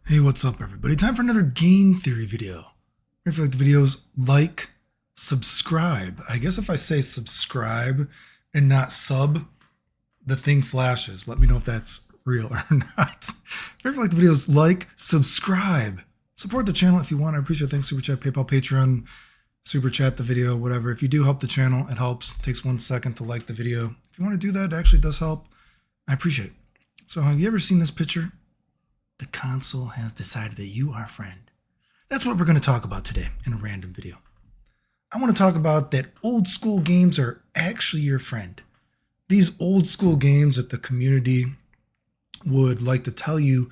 Hey, what's up everybody? Time for another game theory video. If you like the videos, like, subscribe. I guess if I say subscribe and not sub, the thing flashes. Let me know if that's real or not. If you like the videos, like, subscribe. Support the channel if you want. I appreciate it. Thanks, Super Chat, PayPal, Patreon, Super Chat the video, whatever. If you do help the channel, it helps. It takes 1 second to like the video. If you want to do that, it actually does help. I appreciate it. So have you ever seen this picture? The console has decided that you are a friend. That's what we're going to talk about today in a random video. I want to talk about that old school games are actually your friend. These old school games that the community would like to tell you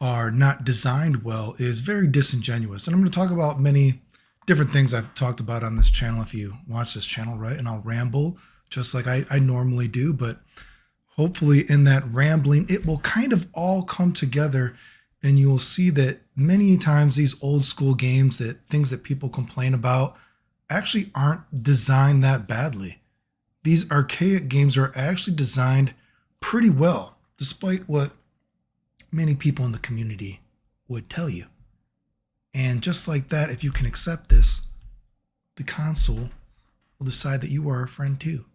are not designed well is very disingenuous. And I'm going to talk about many different things I've talked about on this channel if you watch this channel, right? And I'll ramble just like I normally do, but hopefully in that rambling, it will kind of all come together and you'll see that many times these old school games, that things that people complain about actually aren't designed that badly. These archaic games are actually designed pretty well, despite what many people in the community would tell you. And just like that, if you can accept this, the console will decide that you are a friend too.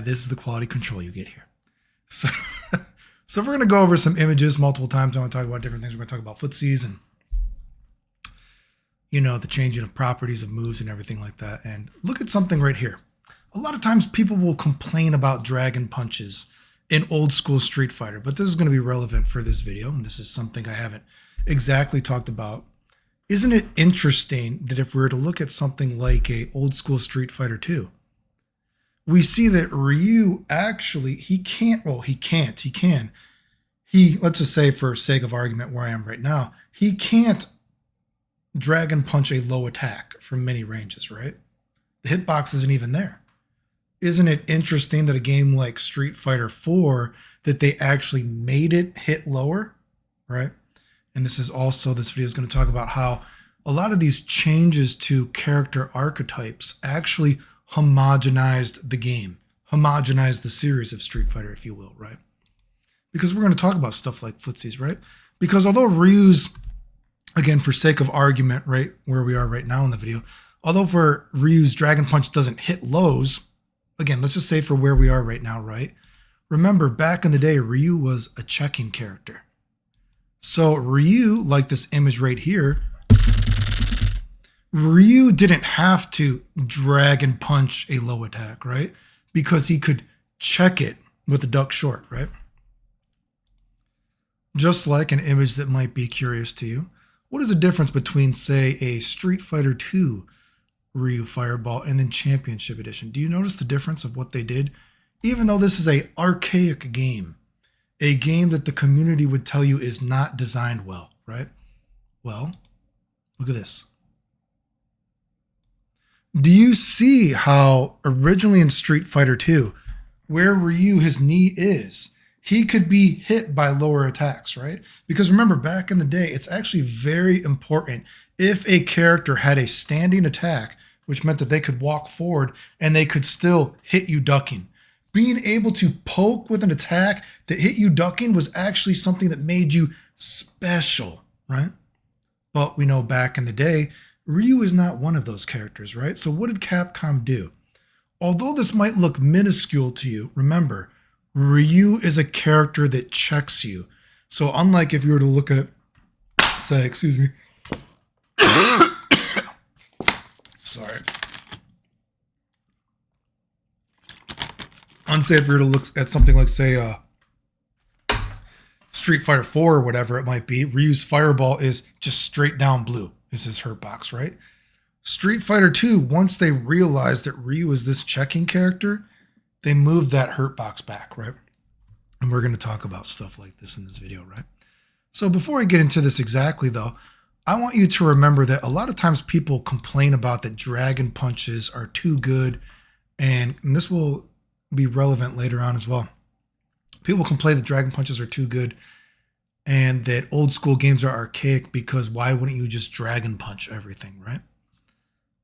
This is the quality control you get here. So, we're going to go over some images multiple times. I want to talk about different things. We're going to talk about footsies and, the changing of properties of moves and everything like that. And look at something right here. A lot of times people will complain about dragon punches in old school Street Fighter, but this is going to be relevant for this video. And this is something I haven't exactly talked about. Isn't it interesting that if we were to look at something like a old school Street Fighter 2, we see that Ryu actually, he can, let's just say for sake of argument where I am right now, he can't dragon punch a low attack from many ranges, right? The hitbox isn't even there. Isn't it interesting that a game like Street Fighter 4, that they actually made it hit lower, right? And this video is going to talk about how a lot of these changes to character archetypes actually homogenized the game, homogenized the series of Street Fighter, if you will, right? Because we're going to talk about stuff like footsies, right? Because although Ryu's, again, for sake of argument, right, where we are right now in the video, although for Ryu's Dragon Punch doesn't hit lows, again, let's just say for where we are right now, right? Remember, back in the day, Ryu was a checking character. So Ryu, like this image right here, Ryu didn't have to dragon punch a low attack, right? Because he could check it with a duck short, right? Just like an image that might be curious to you. What is the difference between, say, a Street Fighter 2 Ryu Fireball and then Championship Edition? Do you notice the difference of what they did? Even though this is an archaic game, a game that the community would tell you is not designed well, right? Well, look at this. Do you see how originally in Street Fighter 2, where Ryu, his knee is, he could be hit by lower attacks, right? Because remember, back in the day, it's actually very important if a character had a standing attack, which meant that they could walk forward and they could still hit you ducking. Being able to poke with an attack that hit you ducking was actually something that made you special, right? But we know back in the day, Ryu is not one of those characters, right? So what did Capcom do? Although this might look minuscule to you, remember, Ryu is a character that checks you. So unlike if you were to look at, say, excuse me. Sorry. Unsafe if you were to look at something like, say, Street Fighter 4 or whatever it might be, Ryu's Fireball is just straight down blue. Is his hurt box, right? Street Fighter 2, once they realized that Ryu is this checking character, they moved that hurt box back, right? And we're going to talk about stuff like this in this video, right? So before I get into this exactly, though, I want you to remember that a lot of times people complain about that dragon punches are too good, and this will be relevant later on as well. People complain that dragon punches are too good and that old school games are archaic because why wouldn't you just dragon punch everything, right?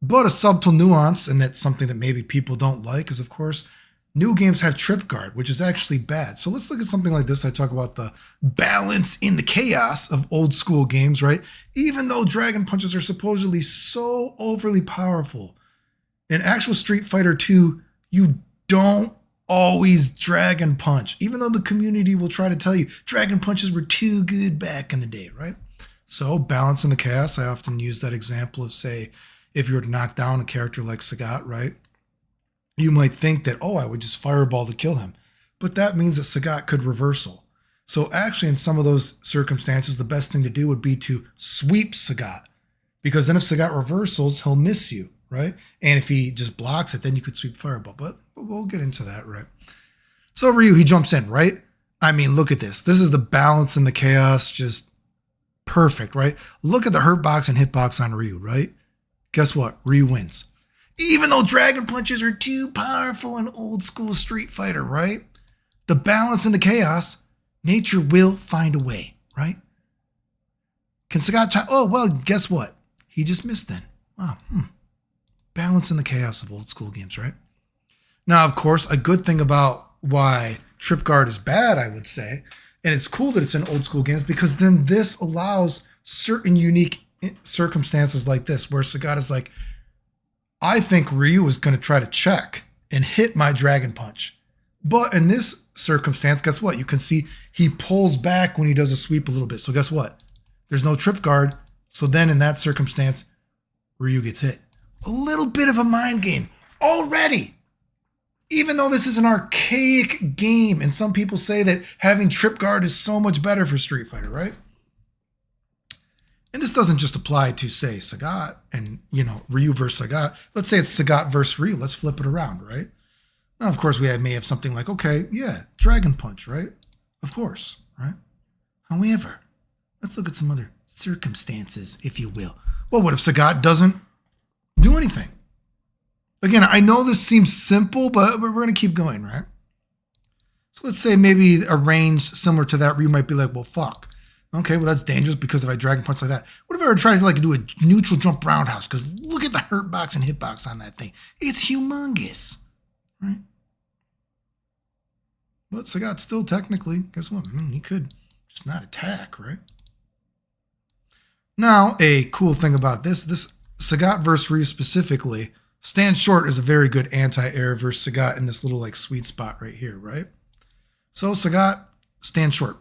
But a subtle nuance, and that's something that maybe people don't like, is of course New games have trip guard, which is actually bad. So let's look at something like this. I talk about the balance in the chaos of old school games, right? Even though dragon punches are supposedly so overly powerful, in actual Street Fighter 2, you don't always dragon punch, even though the community will try to tell you dragon punches were too good back in the day, right? So balance in the chaos, I often use that example of, say, if you were to knock down a character like Sagat, right? You might think that, oh, I would just fireball to kill him. But that means that Sagat could reversal. So actually, in some of those circumstances, the best thing to do would be to sweep Sagat. Because then if Sagat reversals, he'll miss you, right? And if he just blocks it, then you could sweep fireball. But we'll get into that, right? So Ryu, he jumps in, right? I mean, look at this. This is the balance in the chaos, just perfect, right? Look at the hurt box and hitbox on Ryu, right? Guess what? Ryu wins. Even though dragon punches are too powerful in old school Street Fighter, right? The balance in the chaos, nature will find a way, right? Can Sagat oh, well, guess what? He just missed then. Wow. Balance in the chaos of old school games, right? Now, of course, a good thing about why trip guard is bad, I would say, and it's cool that it's in old school games, because then this allows certain unique circumstances like this, where Sagat is like, I think Ryu is going to try to check and hit my dragon punch. But in this circumstance, guess what? You can see he pulls back when he does a sweep a little bit. So guess what? There's no trip guard. So then in that circumstance, Ryu gets hit. A little bit of a mind game already. Even though this is an archaic game, and some people say that having trip guard is so much better for Street Fighter, right? And this doesn't just apply to, say, Sagat and, Ryu versus Sagat. Let's say it's Sagat versus Ryu. Let's flip it around, right? Now, of course, may have something like, okay, yeah, Dragon Punch, right? Of course, right? However, let's look at some other circumstances, if you will. Well, what if Sagat doesn't do anything? Again, I know this seems simple, but we're going to keep going, right? So let's say maybe a range similar to that, Ryu might be like, well, fuck. Okay, well, that's dangerous because if I dragon punch like that, what if I were trying to do a neutral jump roundhouse? Because look at the hurt box and hitbox on that thing. It's humongous, right? But Sagat still technically, guess what? He could just not attack, right? Now, a cool thing about this Sagat versus Ryu specifically, stand short is a very good anti-air versus Sagat in this little sweet spot right here, right? So Sagat, stand short,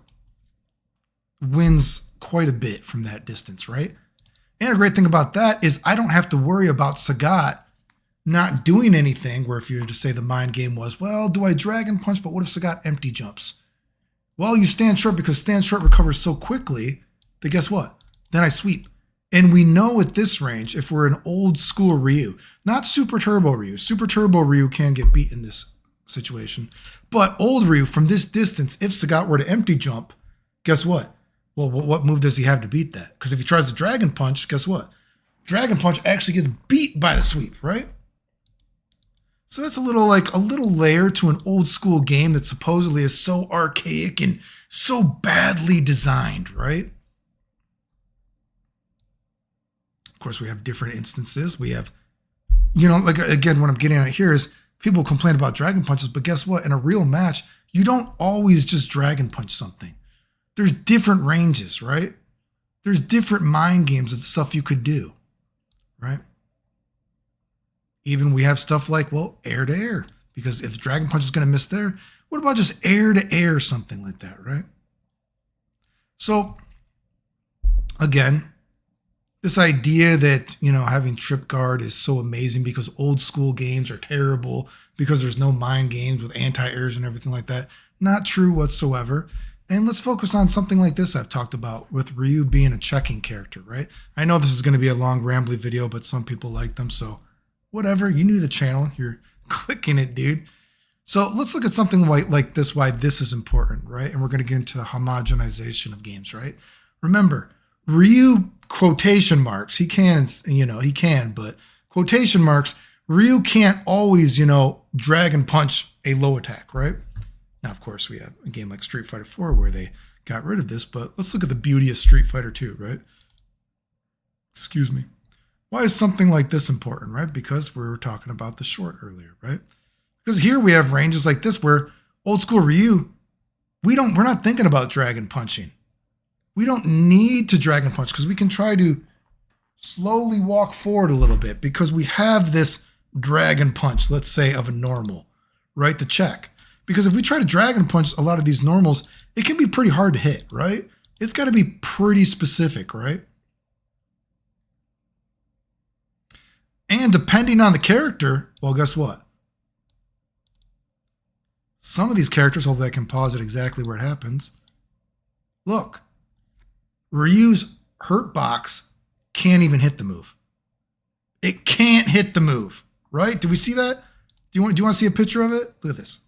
wins quite a bit from that distance, right? And a great thing about that is I don't have to worry about Sagat not doing anything, where if you were to say the mind game was, well, do I dragon punch, but what if Sagat empty jumps? Well, you stand short because stand short recovers so quickly that guess what? Then I sweep. And we know at this range, if we're an old school Ryu, not Super Turbo Ryu. Super Turbo Ryu can get beat in this situation. But old Ryu, from this distance, if Sagat were to empty jump, guess what? Well, what move does he have to beat that? Because if he tries to Dragon Punch, guess what? Dragon Punch actually gets beat by the sweep, right? So that's a little layer to an old school game that supposedly is so archaic and so badly designed, right? Of course, we have different instances. We have, again, what I'm getting at here is people complain about Dragon Punches, but guess what? In a real match, you don't always just Dragon Punch something. There's different ranges, right? There's different mind games of stuff you could do, right? Even we have stuff like, well, air to air, because if Dragon Punch is going to miss there, what about just air to air, something like that, right? So, again, this idea that, having trip guard is so amazing because old school games are terrible because there's no mind games with anti-airs and everything like that, not true whatsoever. And let's focus on something like this I've talked about with Ryu being a checking character, right? I know this is going to be a long, rambly video, but some people like them, so whatever. You knew the channel. You're clicking it, dude. So let's look at something like this, why this is important, right? And we're going to get into the homogenization of games, right? Remember, Ryu, quotation marks, he can, but quotation marks, Ryu can't always, dragon punch a low attack, right? Now, of course, we have a game like Street Fighter 4 where they got rid of this, but let's look at the beauty of Street Fighter 2, right? Excuse me. Why is something like this important, right? Because we were talking about the short earlier, right? Because here we have ranges like this where old school Ryu, we're not thinking about dragon punching. We don't need to dragon punch because we can try to slowly walk forward a little bit because we have this dragon punch, let's say, of a normal, right? To check. Because if we try to dragon punch a lot of these normals, it can be pretty hard to hit, right? It's got to be pretty specific, right? And depending on the character, well, guess what? Some of these characters, hopefully I can pause it exactly where it happens. Look, Ryu's hurt box can't even hit the move. It can't hit the move, right? Do we see that? Do you want to see a picture of it? Look at this.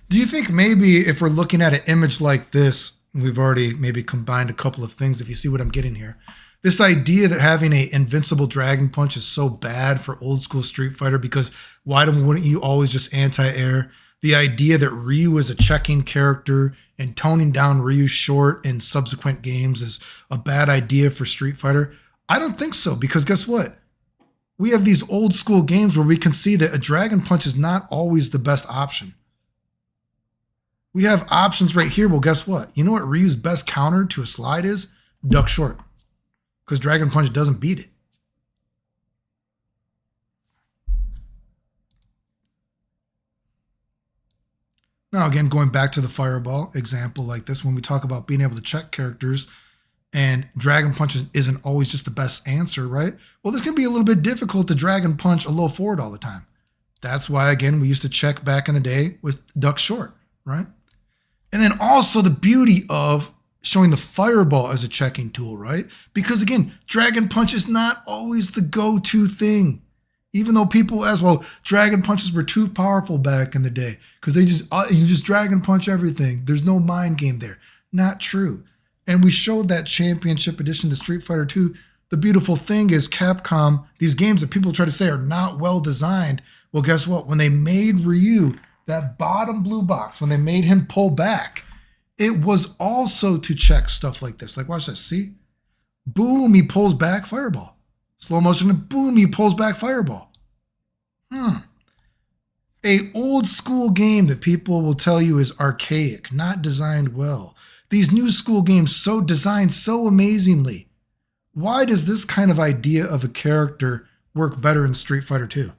Do you think maybe if we're looking at an image like this, we've already maybe combined a couple of things, if you see what I'm getting here. This idea that having an invincible dragon punch is so bad for old school Street Fighter because wouldn't you always just anti-air? The idea that Ryu is a checking character and toning down Ryu short in subsequent games is a bad idea for Street Fighter. I don't think so, because guess what? We have these old school games where we can see that a dragon punch is not always the best option. We have options right here. Well, guess what? You know what Ryu's best counter to a slide is? Duck short. Because dragon punch doesn't beat it. Now, again, going back to the fireball example like this, when we talk about being able to check characters and dragon punch isn't always just the best answer, right? Well, this can be a little bit difficult to dragon punch a low forward all the time. That's why, again, we used to check back in the day with duck short, right? And then also the beauty of showing the fireball as a checking tool, right? Because again, dragon punch is not always the go-to thing. Even though people as well, dragon punches were too powerful back in the day because you just dragon punch everything. There's no mind game there. Not true. And we showed that championship edition to Street Fighter 2. The beautiful thing is Capcom, these games that people try to say are not well designed. Well, guess what? When they made Ryu, that bottom blue box, when they made him pull back, it was also to check stuff like this. Like, watch this. See? Boom, he pulls back, fireball. Slow motion, and boom, he pulls back, fireball. A old school game that people will tell you is archaic, not designed well. These new school games so designed so amazingly. Why does this kind of idea of a character work better in Street Fighter 2?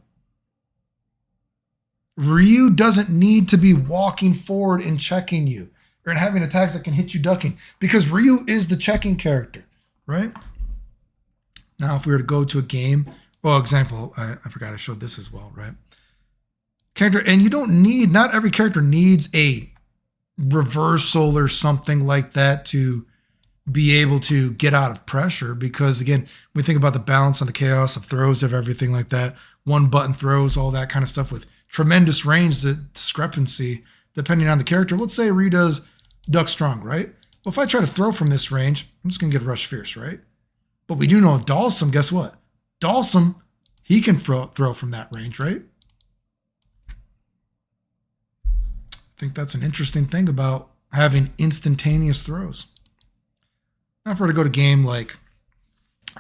Ryu doesn't need to be walking forward and checking you or having attacks that can hit you ducking because Ryu is the checking character, right? Now, if we were to go to a game, well, example, I forgot I showed this as well, right? Character, and you don't need, not every character needs a reversal or something like that to be able to get out of pressure because, again, we think about the balance on the chaos of throws of everything like that, one button throws, all that kind of stuff with tremendous range, the discrepancy, depending on the character. Let's say Ryu does duck strong, right? Well, if I try to throw from this range, I'm just going to get rush fierce, right? But we do know Dalsum, guess what? Dalsum, he can throw from that range, right? I think that's an interesting thing about having instantaneous throws. Now, if we're to go to a game like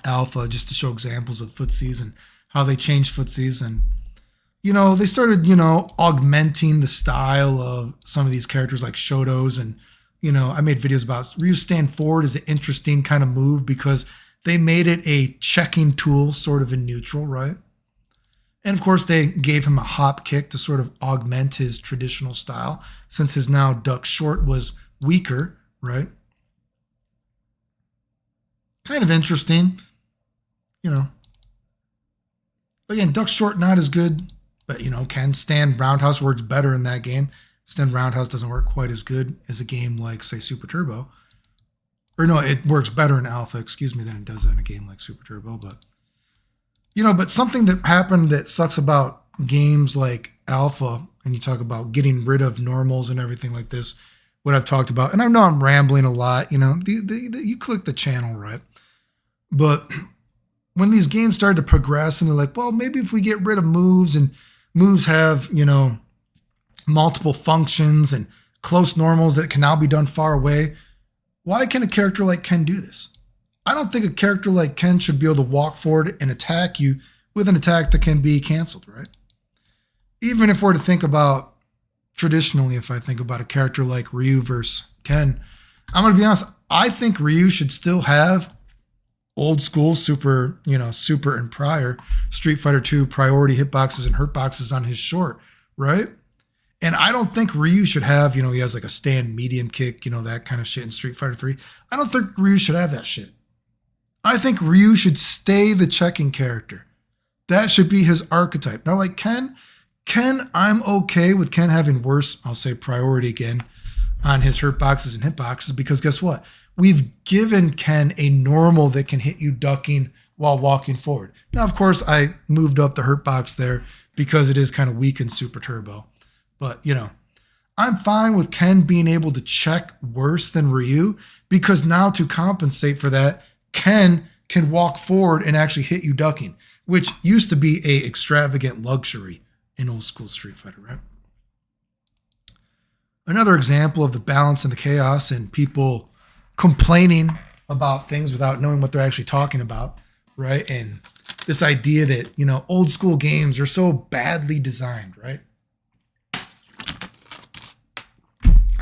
Alpha, just to show examples of Footsies and how they changed Footsies, and, they started, augmenting the style of some of these characters like Shotos, and, I made videos about Ryu stand forward is an interesting kind of move because they made it a checking tool sort of in neutral, right? And of course, they gave him a hop kick to sort of augment his traditional style since his now duck short was weaker, right? Kind of interesting, Again, duck short, not as good, but, can stand roundhouse works better in that game. Stand roundhouse doesn't work quite as good as a game like, say, Super Turbo. Or no, it works better in Alpha, than it does in a game like Super Turbo. But, but something that happened that sucks about games like Alpha, and you talk about getting rid of normals and everything like this, what I've talked about, and I know I'm rambling a lot, you click the channel, right? But when these games started to progress and they're like, well, maybe if we get rid of moves and moves have, multiple functions and close normals that can now be done far away, why can a character like Ken do this? I don't think a character like Ken should be able to walk forward and attack you with an attack that can be canceled, right? Even if we're to think about traditionally, if I think about a character like Ryu versus Ken, I'm going to be honest, I think Ryu should still have old school super and prior Street Fighter 2 priority hitboxes and hurtboxes on his short, right? And I don't think Ryu should have, he has like a stand medium kick, that kind of shit in Street Fighter 3. I don't think Ryu should have that shit. I think Ryu should stay the checking character. That should be his archetype. Now, like Ken, I'm okay with Ken having worse, I'll say priority again, on his hurt boxes and hitboxes, because guess what? We've given Ken a normal that can hit you ducking while walking forward. Now, of course, I moved up the hurt box there because it is kind of weak in Super Turbo. But, I'm fine with Ken being able to check worse than Ryu, because now to compensate for that, Ken can walk forward and actually hit you ducking, which used to be a extravagant luxury in old school Street Fighter, right? Another example of the balance and the chaos and people complaining about things without knowing what they're actually talking about, right? And this idea that, old school games are so badly designed, right?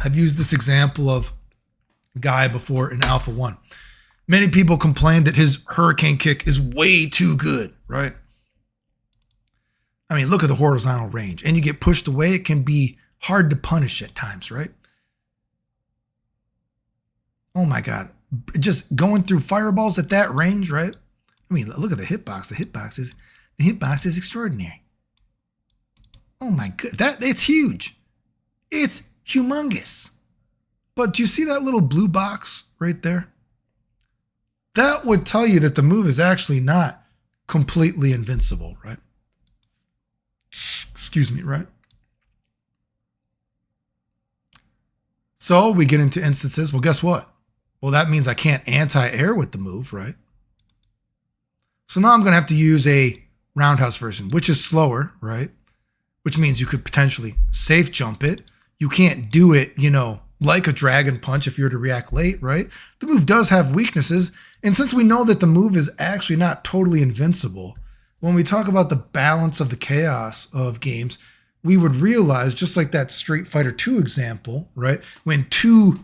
I've used this example of Guy before in Alpha 1. Many people complained that his hurricane kick is way too good, right? I mean, look at the horizontal range. And you get pushed away, it can be hard to punish at times, right? Oh my God. Just going through fireballs at that range, right? I mean, look at the hitbox. The hitbox is extraordinary. Oh my God. It's huge. It's humongous. But do you see that little blue box right there? That would tell you that the move is actually not completely invincible, right? Excuse me, right? So we get into instances. Well, guess what? Well, that means I can't anti-air with the move, right? So now I'm going to have to use a roundhouse version, which is slower, right? Which means you could potentially safe jump it. You can't do it, like a dragon punch if you were to react late, right? The move does have weaknesses. And since we know that the move is actually not totally invincible, when we talk about the balance of the chaos of games, we would realize, just like that Street Fighter 2 example, right? When two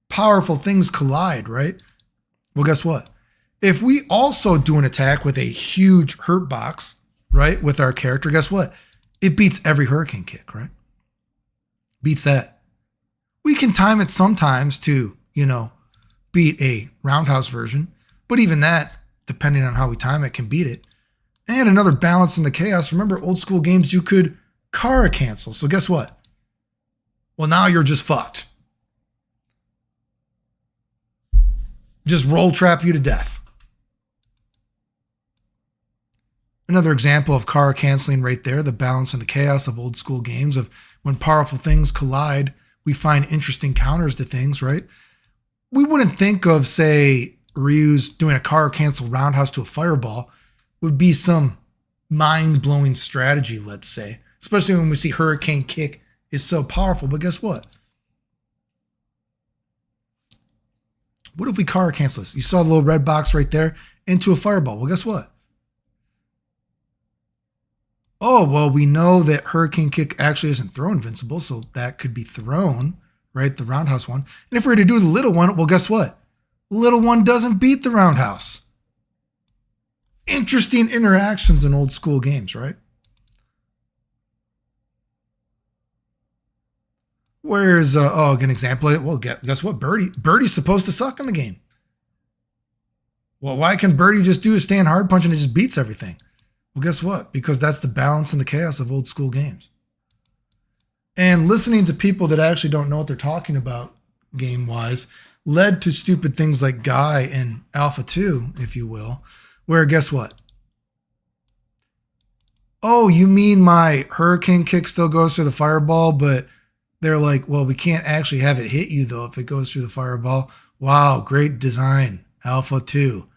powerful things collide, right? Well, guess what? If we also do an attack with a huge hurt box, right, with our character, guess what? It beats every hurricane kick, right? Beats that. We can time it sometimes to, beat a roundhouse version, but even that, depending on how we time it, can beat it. And another balance in the chaos. Remember, old school games, you could Kara cancel. So guess what? Well, now you're just fucked. Just roll trap you to death. Another example of Kara canceling right there, the balance and the chaos of old school games, of when powerful things collide, we find interesting counters to things, right? We wouldn't think of, say, Ryu's doing a Kara cancel roundhouse to a fireball would be some mind-blowing strategy, let's say, especially when we see hurricane kick is so powerful. But guess what? What if we Kara cancel this? You saw the little red box right there into a fireball. Well, guess what? Oh, well, we know that hurricane kick actually isn't throw invincible, so that could be thrown, right? The roundhouse one. And if we were to do the little one, well, guess what? The little one doesn't beat the roundhouse. Interesting interactions in old school games, right? Where's, an example. Well, guess what? Birdie's supposed to suck in the game. Well, why can Birdie just do a stand hard punch and it just beats everything? Well, guess what? Because that's the balance and the chaos of old school games. And listening to people that actually don't know what they're talking about game-wise led to stupid things like Guy and Alpha 2, if you will, where guess what? Oh, you mean my hurricane kick still goes through the fireball, but they're like, well, we can't actually have it hit you, though, if it goes through the fireball. Wow, great design, Alpha 2.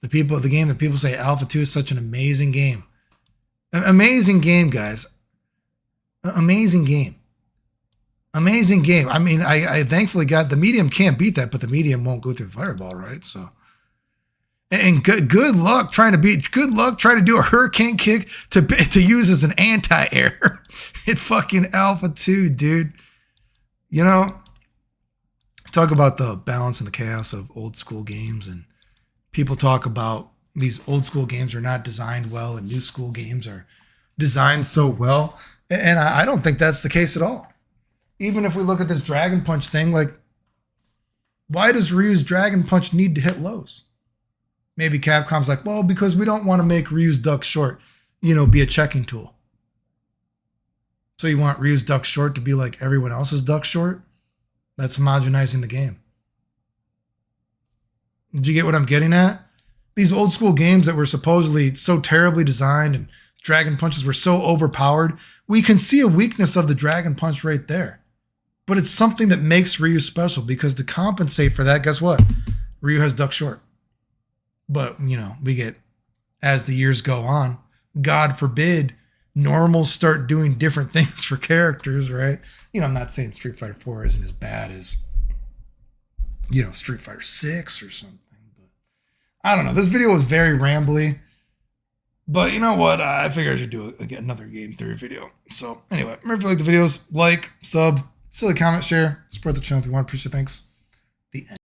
The game that people say Alpha 2 is such an amazing game. Amazing game, guys. Amazing game. Amazing game. I mean, I thankfully got the medium can't beat that, but the medium won't go through the fireball, right? So And good luck trying to do a hurricane kick to use as an anti-air. It fucking Alpha 2, dude. You know, talk about the balance and the chaos of old school games, and people talk about these old school games are not designed well and new school games are designed so well. And I don't think that's the case at all. Even if we look at this Dragon Punch thing, like, why does Ryu's Dragon Punch need to hit lows? Maybe Capcom's like, well, because we don't want to make Ryu's duck short, be a checking tool. So you want Ryu's duck short to be like everyone else's duck short? That's homogenizing the game. Did you get what I'm getting at? These old school games that were supposedly so terribly designed and Dragon Punches were so overpowered, we can see a weakness of the Dragon Punch right there. But it's something that makes Ryu special, because to compensate for that, guess what? Ryu has duck short. But, we get, as the years go on, God forbid, normals start doing different things for characters, right? I'm not saying Street Fighter 4 isn't as bad as, Street Fighter 6 or something. But I don't know. This video was very rambly. But you know what? I figure I should do another game theory video. So anyway, remember, if you like the videos, like, sub, silly comment, share, support the channel if you want. Appreciate it. Thanks. The end.